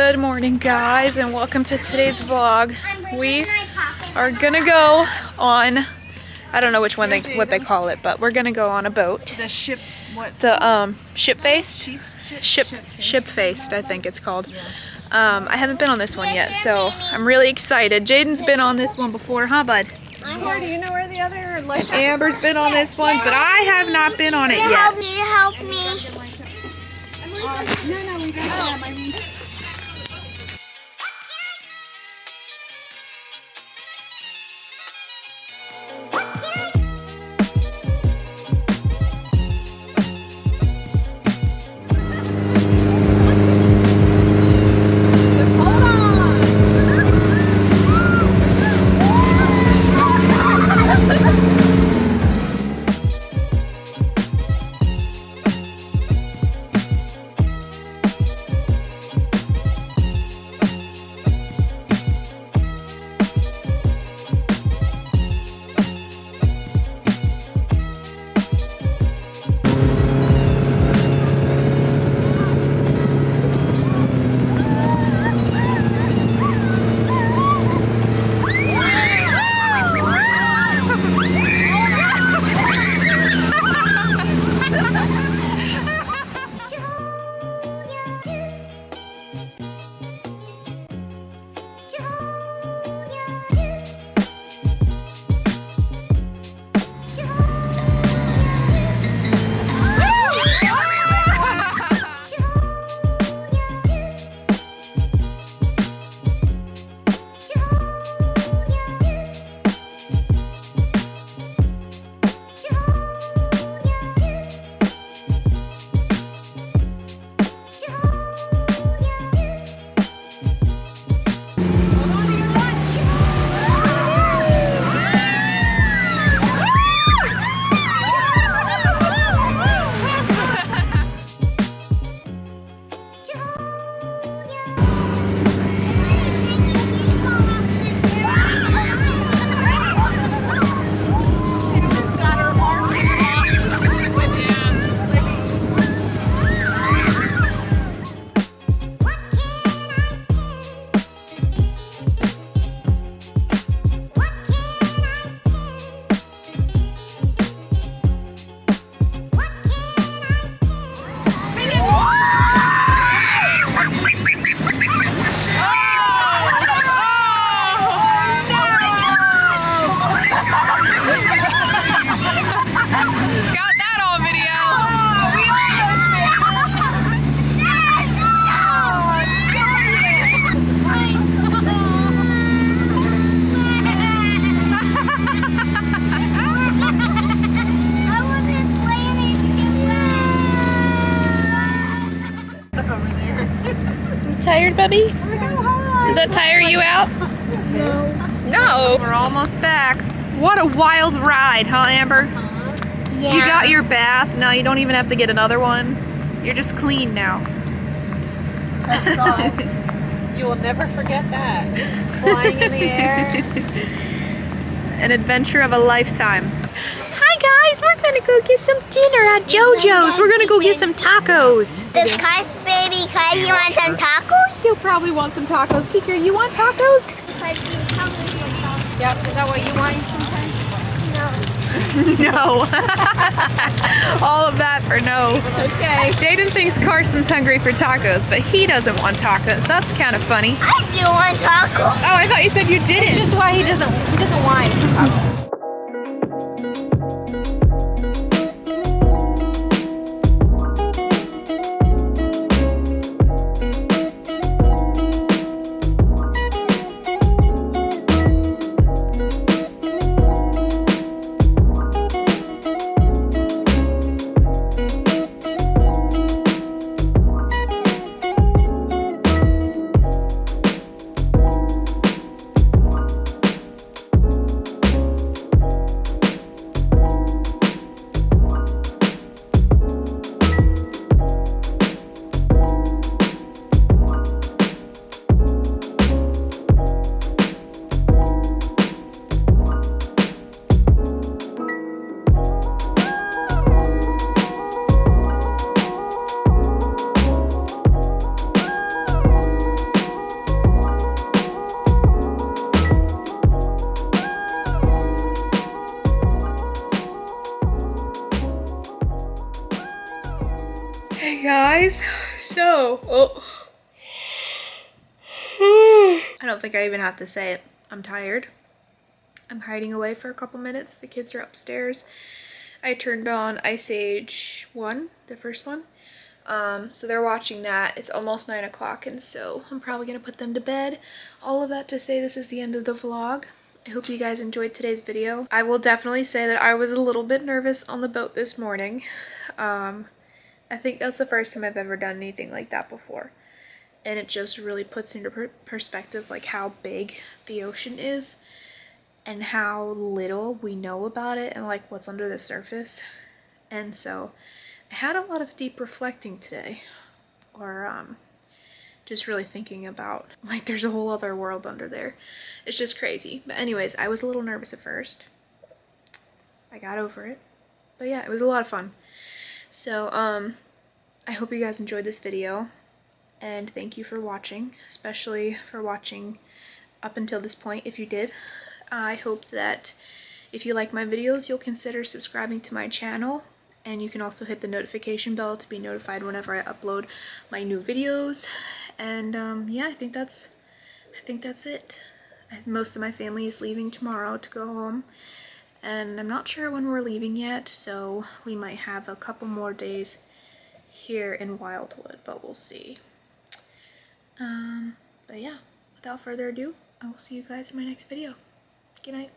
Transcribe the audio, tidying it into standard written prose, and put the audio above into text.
Good morning, guys, and welcome to today's vlog. We are gonna go on, I don't know which one what they call it, but we're gonna go on a boat. The ship, what? The ship-faced? Ship-faced, I think it's called. I haven't been on this one yet, so I'm really excited. Jaden's been on this one before, huh, bud? Where do you know where the other life? Amber's been on this one, but I have not been on it yet. Help me, help me. No, we don't have. I mean. Tired, Bubby? Did that tire you out? No. We're almost back. What a wild ride, huh, Amber? Yeah. You got your bath. Now you don't even have to get another one. You're just clean now. That's soft. You will never forget that. Flying in the air. An adventure of a lifetime. Hi guys, we're gonna go get some dinner at JoJo's. We're gonna go get some tacos. Does Kai's baby Kai, you want some tacos? You'll probably want some tacos. Kika, you want tacos? Yep, is that what you want sometimes? No. All of that for no. Okay. Jaden thinks Carson's hungry for tacos, but he doesn't want tacos. That's kind of funny. I do want tacos. Oh, I thought you said you didn't. It's just why he doesn't whine. Oh. I don't think I even have to say it. I'm tired. I'm hiding away for a couple minutes. The kids are upstairs. I turned on Ice Age 1, the first one. So they're watching that. It's almost 9 o'clock, and so I'm probably gonna put them to bed. All of that to say this is the end of the vlog. I hope you guys enjoyed today's video. I will definitely say that I was a little bit nervous on the boat this morning. I think that's the first time I've ever done anything like that before. And it just really puts into perspective like how big the ocean is and how little we know about it and like what's under the surface. And so I had a lot of deep reflecting today, or just really thinking about like there's a whole other world under there. It's just crazy. But anyways, I was a little nervous at first. I got over it. But yeah, it was a lot of fun. So I hope you guys enjoyed this video, and thank you for watching, especially for watching up until this point if you did. I hope that if you like my videos, you'll consider subscribing to my channel, and you can also hit the notification bell to be notified whenever I upload my new videos. And yeah, I think that's it. Most of my family is leaving tomorrow to go home, and I'm not sure when we're leaving yet, so we might have a couple more days here in Wildwood, but we'll see. But yeah, without further ado, I will see you guys in my next video. Good night.